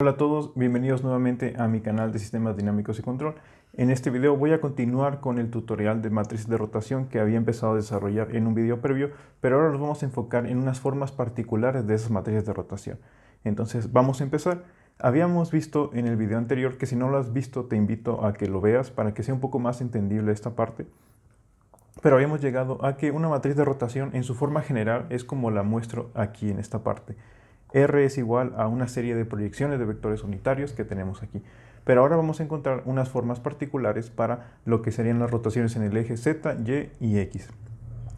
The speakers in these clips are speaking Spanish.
Hola a todos, bienvenidos nuevamente a mi canal de sistemas dinámicos y control. En este video voy a continuar con el tutorial de matrices de rotación que había empezado a desarrollar en un video previo, pero ahora nos vamos a enfocar en unas formas particulares de esas matrices de rotación. Entonces vamos a empezar. Habíamos visto en el video anterior, que si no lo has visto te invito a que lo veas para que sea un poco más entendible esta parte. Pero habíamos llegado a que una matriz de rotación en su forma general es como la muestro aquí en esta parte. R es igual a una serie de proyecciones de vectores unitarios que tenemos aquí. Pero ahora vamos a encontrar unas formas particulares para lo que serían las rotaciones en el eje Z, Y y X.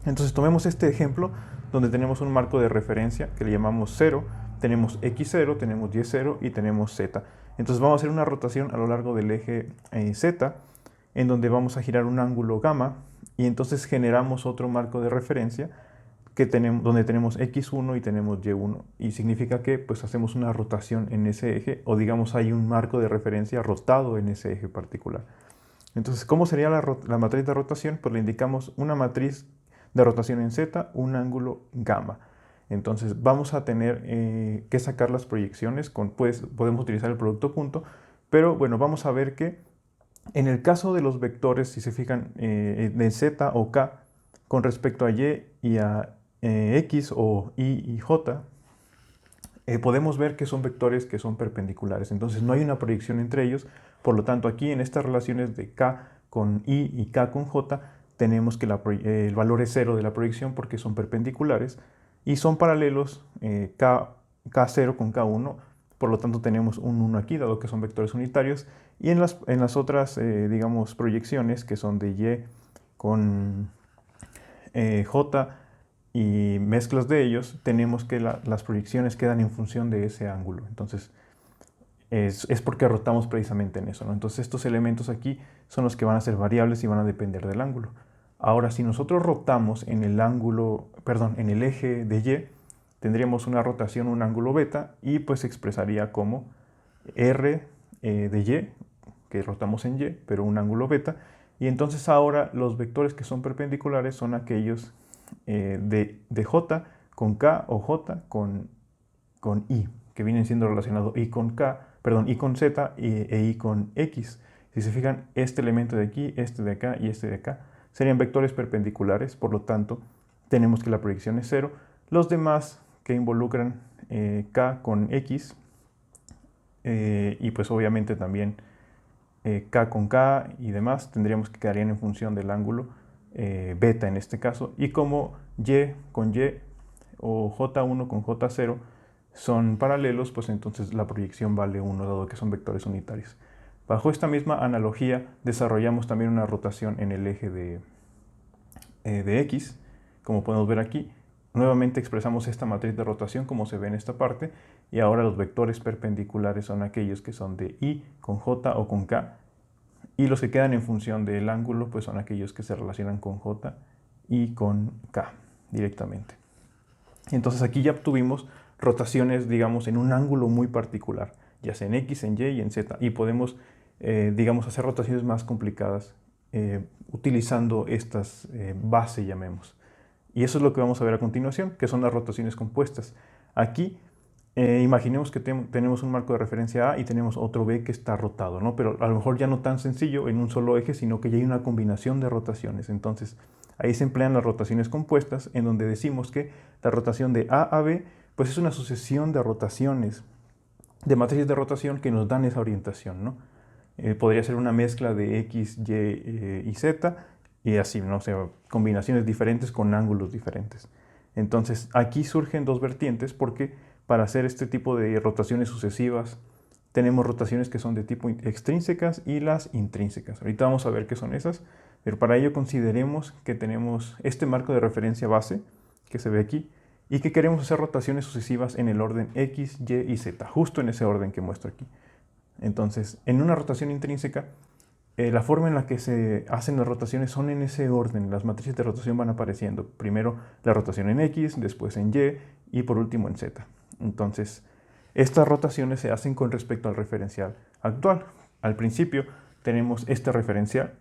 Entonces tomemos este ejemplo donde tenemos un marco de referencia que le llamamos 0, tenemos X0, tenemos Y0 y tenemos Z. Entonces vamos a hacer una rotación a lo largo del eje Z, en donde vamos a girar un ángulo gamma y entonces generamos otro marco de referencia donde tenemos X1 y tenemos Y1, y significa que pues hacemos una rotación en ese eje, o digamos hay un marco de referencia rotado en ese eje particular. Entonces, ¿cómo sería la matriz de rotación? Pues le indicamos una matriz de rotación en Z, un ángulo gamma. Entonces vamos a tener que sacar las proyecciones, podemos utilizar el producto punto, pero bueno, vamos a ver que en el caso de los vectores, si se fijan, de Z o K, con respecto a y a X o Y y J, podemos ver que son vectores que son perpendiculares. Entonces no hay una proyección entre ellos. Por lo tanto, aquí en estas relaciones de K con Y y K con J, tenemos que el valor es 0 de la proyección porque son perpendiculares y son paralelos K0 con K1. Por lo tanto, tenemos un 1 aquí, dado que son vectores unitarios. Y en las otras, digamos, proyecciones, que son de Y con J y mezclas de ellos, tenemos que las proyecciones quedan en función de ese ángulo. Entonces, es porque rotamos precisamente en eso, ¿no? Entonces, estos elementos aquí son los que van a ser variables y van a depender del ángulo. Ahora, si nosotros rotamos en el ángulo, perdón, en el eje de Y, tendríamos una rotación, un ángulo beta, y pues se expresaría como R de Y, que rotamos en Y, pero un ángulo beta. Y entonces ahora los vectores que son perpendiculares son aquellos de J con K o J con Y, que vienen siendo relacionados Y con K, perdón, Y con Z e Y con X. Si se fijan, este elemento de aquí, este de acá y este de acá serían vectores perpendiculares, por lo tanto tenemos que la proyección es 0. Los demás que involucran K con X y pues obviamente también K con K y demás, tendríamos que quedarían en función del ángulo beta en este caso, y como Y con Y o J1 con J0 son paralelos, pues entonces la proyección vale 1, dado que son vectores unitarios. Bajo esta misma analogía desarrollamos también una rotación en el eje de X, como podemos ver aquí. Nuevamente expresamos esta matriz de rotación como se ve en esta parte, y ahora los vectores perpendiculares son aquellos que son de Y con J o con K, y los que quedan en función del ángulo pues son aquellos que se relacionan con J y con K directamente. Entonces aquí ya obtuvimos rotaciones, digamos, en un ángulo muy particular, ya sea en X, en Y y en Z, y podemos, digamos, hacer rotaciones más complicadas utilizando estas bases, llamemos. Y eso es lo que vamos a ver a continuación, que son las rotaciones compuestas. Aquí imaginemos que tenemos un marco de referencia A y tenemos otro B que está rotado, ¿no? Pero a lo mejor ya no tan sencillo en un solo eje, sino que ya hay una combinación de rotaciones. Entonces, ahí se emplean las rotaciones compuestas, en donde decimos que la rotación de A a B, pues es una sucesión de rotaciones, de matrices de rotación que nos dan esa orientación, ¿no? Podría ser una mezcla de X, Y y Z, y así, ¿no? O sea, combinaciones diferentes con ángulos diferentes. Entonces, aquí surgen dos vertientes porque para hacer este tipo de rotaciones sucesivas tenemos rotaciones que son de tipo extrínsecas y las intrínsecas. Ahorita vamos a ver qué son esas, pero para ello consideremos que tenemos este marco de referencia base que se ve aquí y que queremos hacer rotaciones sucesivas en el orden X, Y y Z, justo en ese orden que muestro aquí. Entonces, en una rotación intrínseca, la forma en la que se hacen las rotaciones son en ese orden. Las matrices de rotación van apareciendo. Primero la rotación en X, después en Y y por último en Z. Entonces, estas rotaciones se hacen con respecto al referencial actual. Al principio tenemos este referencial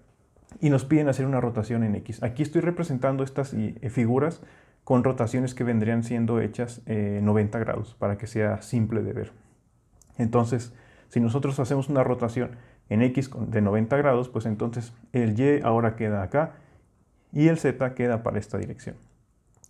y nos piden hacer una rotación en X. Aquí estoy representando estas figuras con rotaciones que vendrían siendo hechas 90 grados para que sea simple de ver. Entonces, si nosotros hacemos una rotación en X de 90 grados, pues entonces el Y ahora queda acá y el Z queda para esta dirección.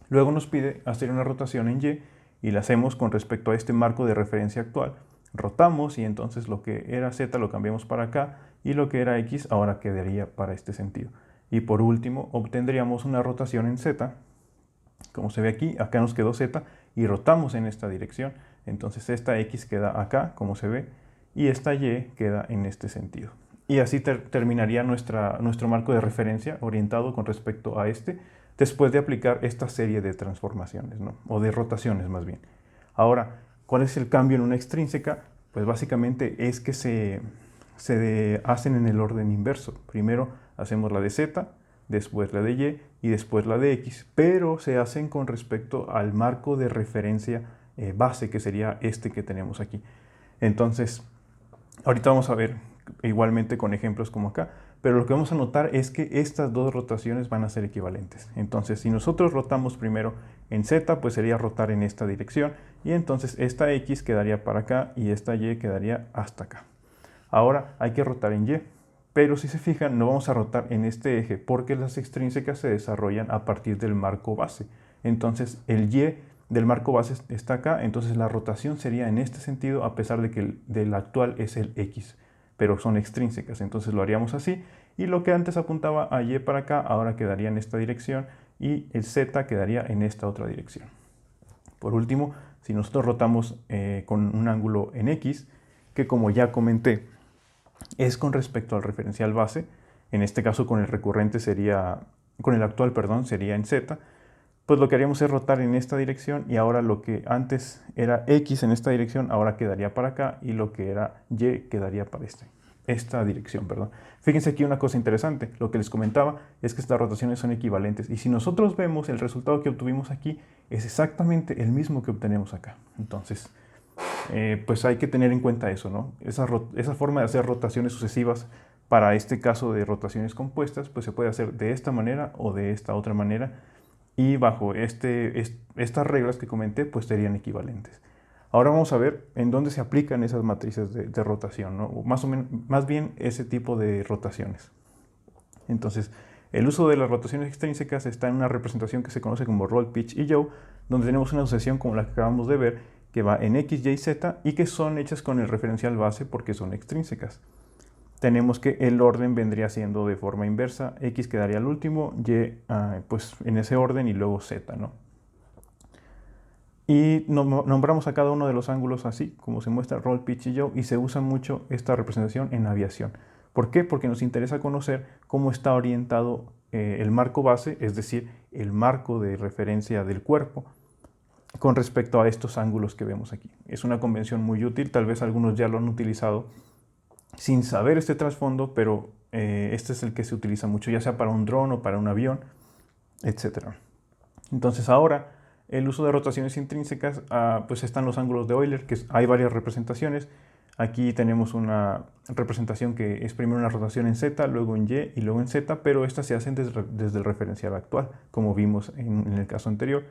Luego nos pide hacer una rotación en Y y la hacemos con respecto a este marco de referencia actual. Rotamos y entonces lo que era Z lo cambiamos para acá y lo que era X ahora quedaría para este sentido. Y por último obtendríamos una rotación en Z, como se ve aquí, acá nos quedó Z y rotamos en esta dirección. Entonces esta X queda acá, como se ve, y esta Y queda en este sentido. Y así terminaría nuestro marco de referencia orientado con respecto a este, después de aplicar esta serie de transformaciones, ¿no? O de rotaciones más bien. Ahora, ¿cuál es el cambio en una extrínseca? Pues básicamente es que se hacen en el orden inverso. Primero hacemos la de Z, después la de Y y después la de X, pero se hacen con respecto al marco de referencia base, que sería este que tenemos aquí. Entonces, ahorita vamos a ver igualmente con ejemplos como acá, pero lo que vamos a notar es que estas dos rotaciones van a ser equivalentes. Entonces, si nosotros rotamos primero en Z, pues sería rotar en esta dirección, y entonces esta X quedaría para acá y esta Y quedaría hasta acá. Ahora hay que rotar en Y, pero si se fijan, no vamos a rotar en este eje porque las extrínsecas se desarrollan a partir del marco base. Entonces el Y del marco base está acá, entonces la rotación sería en este sentido, a pesar de que el del actual es el X, pero son extrínsecas, entonces lo haríamos así, y lo que antes apuntaba a Y para acá, ahora quedaría en esta dirección, y el Z quedaría en esta otra dirección. Por último, si nosotros rotamos con un ángulo en X, que como ya comenté, es con respecto al referencial base, en este caso con el recurrente sería, con el actual, perdón, sería en Z, pues lo que haríamos es rotar en esta dirección y ahora lo que antes era X en esta dirección, ahora quedaría para acá y lo que era Y quedaría para esta dirección, perdón. Fíjense aquí una cosa interesante, lo que les comentaba es que estas rotaciones son equivalentes y si nosotros vemos el resultado que obtuvimos aquí es exactamente el mismo que obtenemos acá. Entonces, pues hay que tener en cuenta eso, ¿no? Esa forma de hacer rotaciones sucesivas para este caso de rotaciones compuestas, pues se puede hacer de esta manera o de esta otra manera y bajo estas reglas que comenté, pues serían equivalentes. Ahora vamos a ver en dónde se aplican esas matrices de rotación, ¿no? O más bien ese tipo de rotaciones. Entonces, el uso de las rotaciones extrínsecas está en una representación que se conoce como roll, pitch y yaw, donde tenemos una sucesión como la que acabamos de ver, que va en X, Y, Z y que son hechas con el referencial base porque son extrínsecas. Tenemos que el orden vendría siendo de forma inversa, X quedaría al último, Y pues en ese orden y luego Z, ¿no? Y nombramos a cada uno de los ángulos así, como se muestra roll, pitch y yaw, y se usa mucho esta representación en aviación. ¿Por qué? Porque nos interesa conocer cómo está orientado el marco base, es decir, el marco de referencia del cuerpo, con respecto a estos ángulos que vemos aquí. Es una convención muy útil, tal vez algunos ya lo han utilizado sin saber este trasfondo, pero este es el que se utiliza mucho, ya sea para un dron o para un avión, etc. Entonces ahora el uso de rotaciones intrínsecas, pues están los ángulos de Euler, que hay varias representaciones. Aquí tenemos una representación que es primero una rotación en Z, luego en Y y luego en Z, pero estas se hacen desde el referencial actual, como vimos en el caso anterior.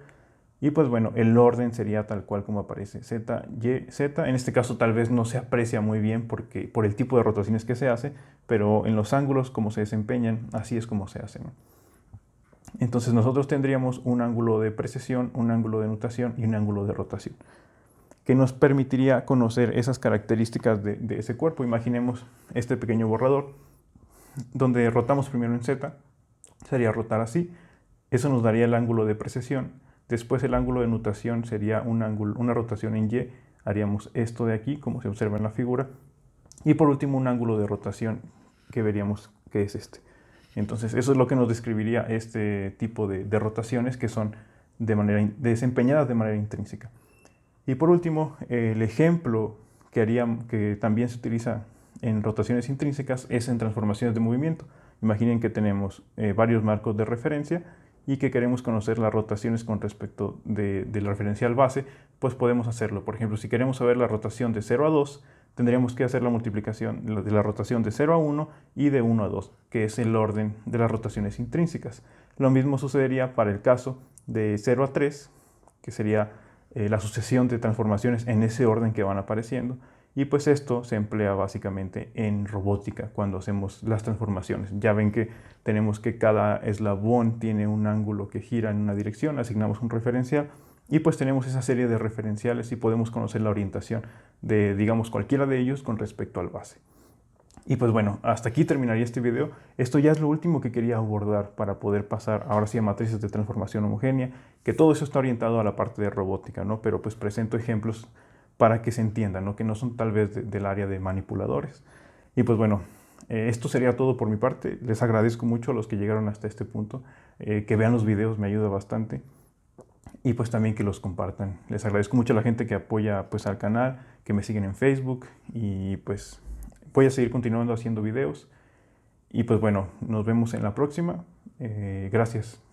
Y pues bueno, el orden sería tal cual como aparece, Z, Y, Z. En este caso tal vez no se aprecia muy bien por el tipo de rotaciones que se hace, pero en los ángulos como se desempeñan, así es como se hacen. Entonces nosotros tendríamos un ángulo de precesión, un ángulo de nutación y un ángulo de rotación, que nos permitiría conocer esas características de ese cuerpo. Imaginemos este pequeño borrador, donde rotamos primero en Z, sería rotar así, eso nos daría el ángulo de precesión. Después el ángulo de nutación sería una rotación en Y, haríamos esto de aquí, como se observa en la figura. Y por último un ángulo de rotación que veríamos que es este. Entonces eso es lo que nos describiría este tipo de rotaciones que son desempeñadas de manera intrínseca. Y por último, el ejemplo que también se utiliza en rotaciones intrínsecas es en transformaciones de movimiento. Imaginen que tenemos varios marcos de referencia y que queremos conocer las rotaciones con respecto del referencial base, pues podemos hacerlo. Por ejemplo, si queremos saber la rotación de 0 a 2, tendríamos que hacer la multiplicación de la rotación de 0 a 1 y de 1 a 2, que es el orden de las rotaciones intrínsecas. Lo mismo sucedería para el caso de 0 a 3, que sería la sucesión de transformaciones en ese orden que van apareciendo. Y pues esto se emplea básicamente en robótica cuando hacemos las transformaciones. Ya ven que tenemos que cada eslabón tiene un ángulo que gira en una dirección, asignamos un referencial y pues tenemos esa serie de referenciales y podemos conocer la orientación de, digamos, cualquiera de ellos con respecto al base. Y pues bueno, hasta aquí terminaría este video. Esto ya es lo último que quería abordar para poder pasar ahora sí a matrices de transformación homogénea, que todo eso está orientado a la parte de robótica, ¿no? Pero pues presento ejemplos para que se entienda, ¿no? Que no son tal vez del área de manipuladores. Y pues bueno, esto sería todo por mi parte. Les agradezco mucho a los que llegaron hasta este punto. Que vean los videos me ayuda bastante. Y pues también que los compartan. Les agradezco mucho a la gente que apoya pues al canal, que me siguen en Facebook y pues voy a seguir continuando haciendo videos. Y pues bueno, nos vemos en la próxima. Gracias.